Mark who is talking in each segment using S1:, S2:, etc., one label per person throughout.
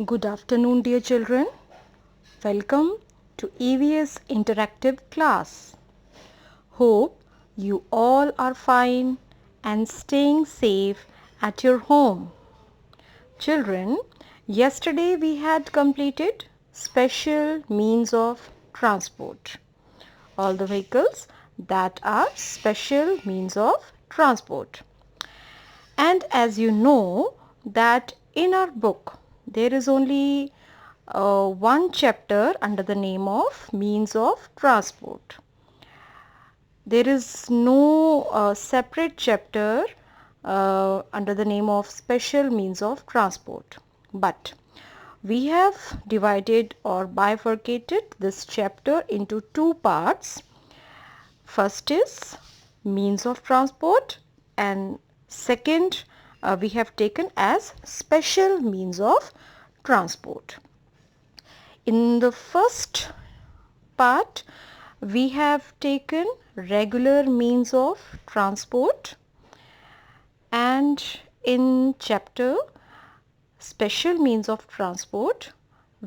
S1: Good afternoon, dear children. Welcome to EVS Interactive class. Hope you all are fine and staying safe at your home. Children, yesterday we had completed special means of transport. All the vehicles that are special means of transport. And as you know that in our book there is only one chapter under the name of means of transport. There is no separate chapter under the name of special means of transport. But we have divided or bifurcated this chapter into two parts. First is means of transport and second we have taken as special means of transport. In the first part we have taken regular means of transport, and in chapter special means of transport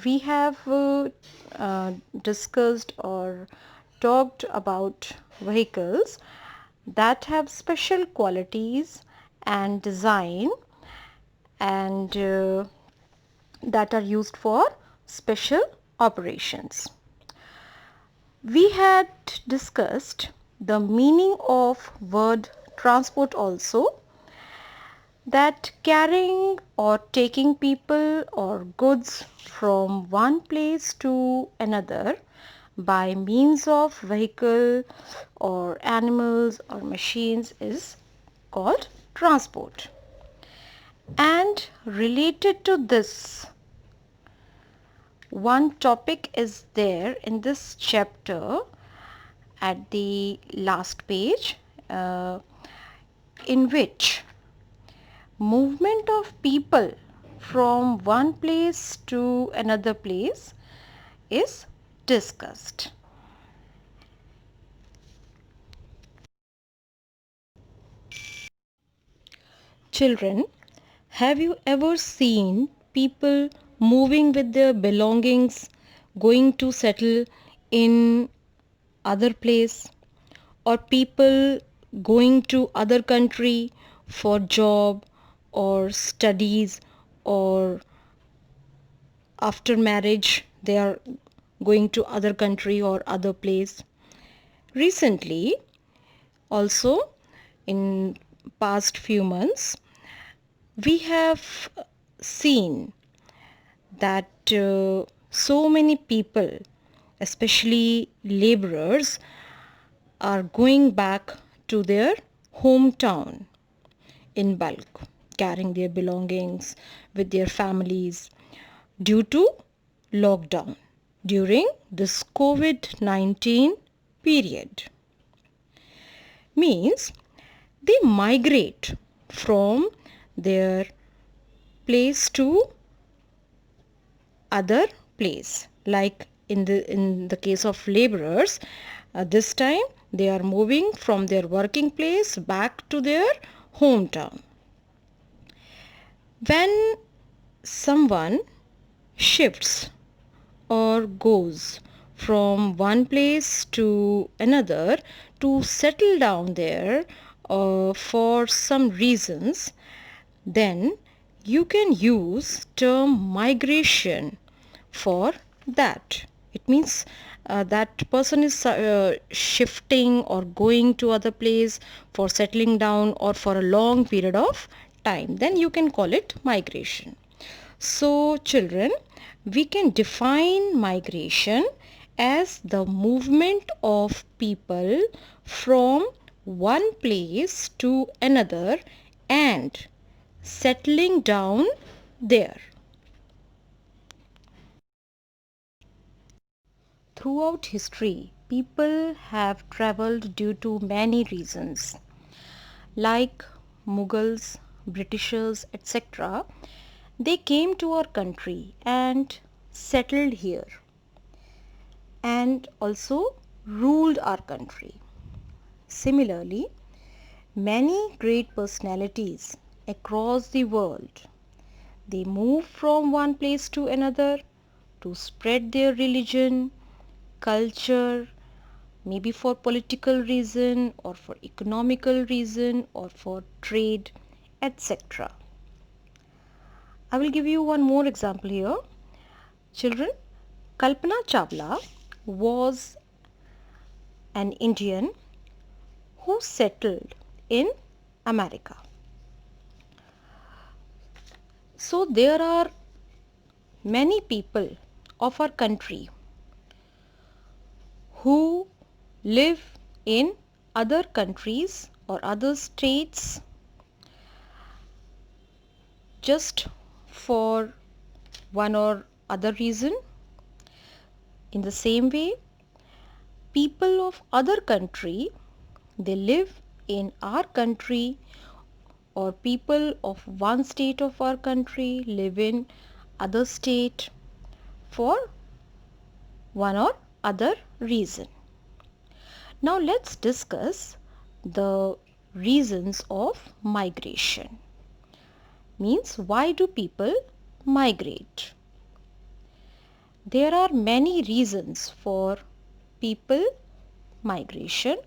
S1: we have discussed or talked about vehicles that have special qualities and design and that are used for special operations. We had discussed the meaning of word transport also, that carrying or taking people or goods from one place to another by means of vehicle or animals or machines is called transport. And related to this, one topic is there in this chapter at the last page, in which movement of people from one place to another place is discussed. Children, have you ever seen people moving with their belongings, going to settle in other place, or people going to other country for job or studies, or after marriage they are going to other country or other place? Recently also, in past few months, we have seen that so many people, especially laborers, are going back to their hometown in bulk, carrying their belongings with their families due to lockdown during this COVID-19 period. Means they migrate from their place to other place. Like in the case of laborers, this time they are moving from their working place back to their hometown. When someone shifts or goes from one place to another to settle down there for some reasons, then you can use term migration for that. It means that person is shifting or going to other place for settling down or for a long period of time, then you can call it migration. So children, we can define migration as the movement of people from one place to another and settling down there. Throughout history, people have traveled due to many reasons, like Mughals, Britishers, etc. They came to our country and settled here and also ruled our country. Similarly, many great personalities across the world, They move from one place to another to spread their religion, culture, maybe for political reason or for economical reason or for trade, etc. I will give you one more example here. Children, Kalpana Chawla was an Indian who settled in America. So there are many people of our country who live in other countries or other states just for one or other reason. In the same way, people of other country, they live in our country, or people of one state of our country live in other state for one or other reason. Now let's discuss the reasons of migration. Means, why do people migrate? There are many reasons for people migration.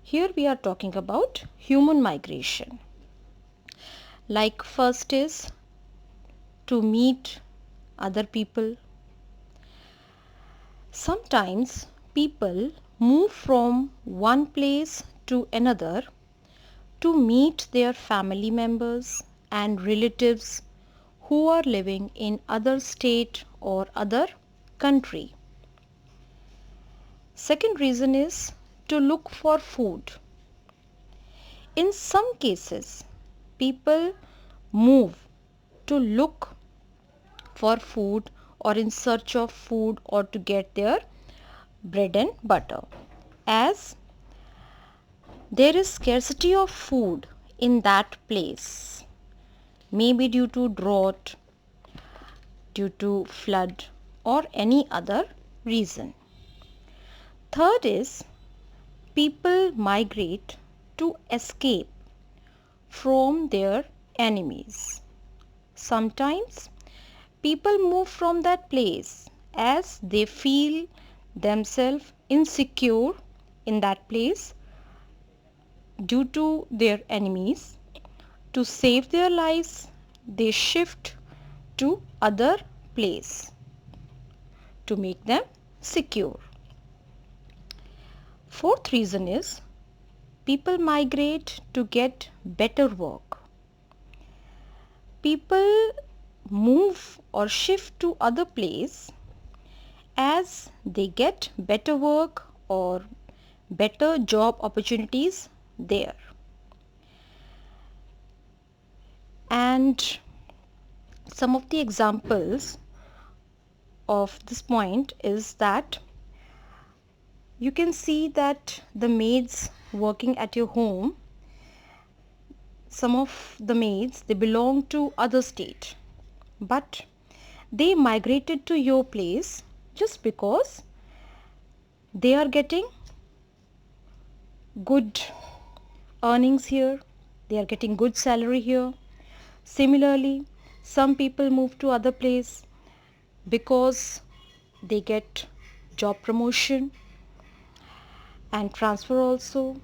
S1: Here we are talking about human migration. Like, first is to meet other people. Sometimes people move from one place to another to meet their family members and relatives who are living in other state or other country. Second reason is to look for food. In some cases, people move to look for food or in search of food or to get their bread and butter, as there is scarcity of food in that place, maybe due to drought, due to flood, or any other reason. Third is people migrate to escape from their enemies. Sometimes people move from that place as they feel themselves insecure in that place due to their enemies. To save their lives, they shift to other place to make them secure. Fourth reason is people migrate to get better work. People move or shift to other place as they get better work or better job opportunities there. And some of the examples of this point is that you can see that the maids working at your home, some of the maids, they belong to other state, but they migrated to your place just because they are getting good earnings here, they are getting good salary here. Similarly, some people move to other place because they get job promotion and transfer also.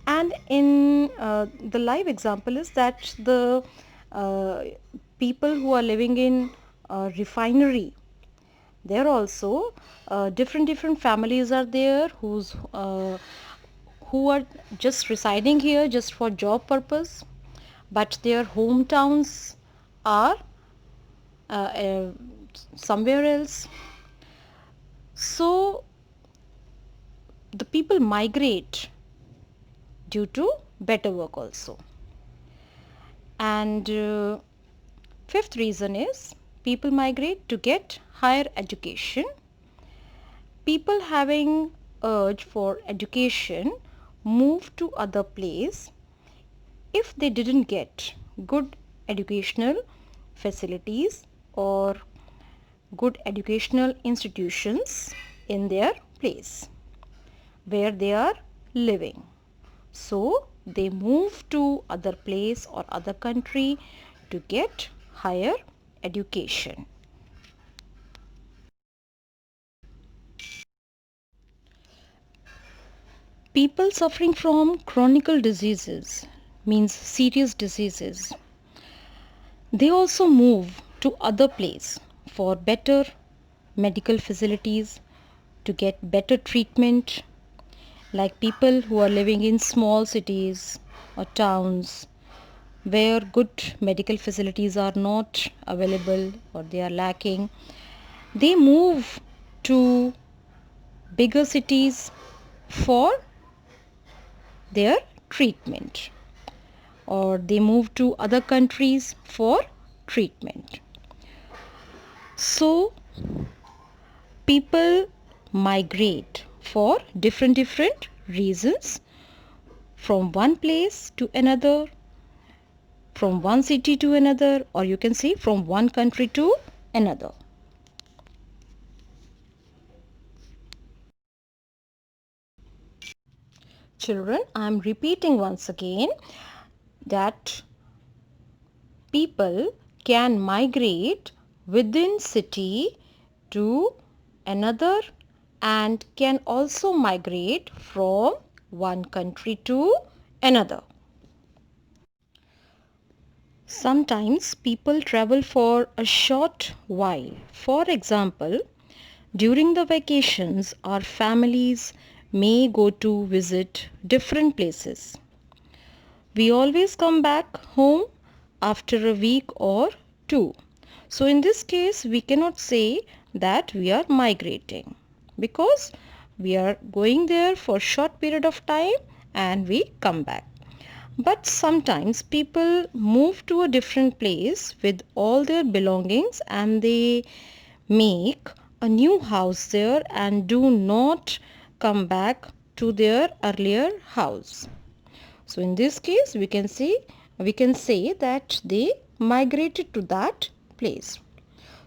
S1: And in the live example is that the people who are living in refinery, there also different families are there who are just residing here just for job purpose, but their hometowns are somewhere else. So the people migrate due to better work also. And fifth reason is people migrate to get higher education. People having urge for education move to other place if they didn't get good educational facilities or good educational institutions in their place where they are living. So they move to other place or other country to get higher education. People suffering from chronic diseases, means serious diseases, they also move to other place for better medical facilities, to get better treatment, like people who are living in small cities or towns where good medical facilities are not available or they are lacking. They move to bigger cities for their treatment, or they move to other countries for treatment. So people migrate for different reasons from one place to another, from one city to another, or you can say from one country to another. Children, I am repeating once again that people can migrate within city to another and can also migrate from one country to another. Sometimes people travel for a short while. For example, during the vacations, our families may go to visit different places. We always come back home after a week or two. So in this case, we cannot say that we are migrating, because we are going there for short period of time and we come back. But sometimes people move to a different place with all their belongings and they make a new house there and do not come back to their earlier house. So in this case we can say that they migrated to that place.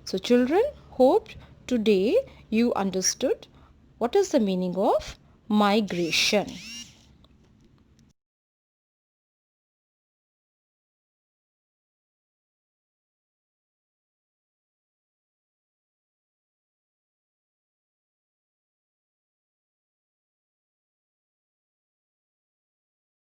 S1: So children, hope today you understood what is the meaning of migration.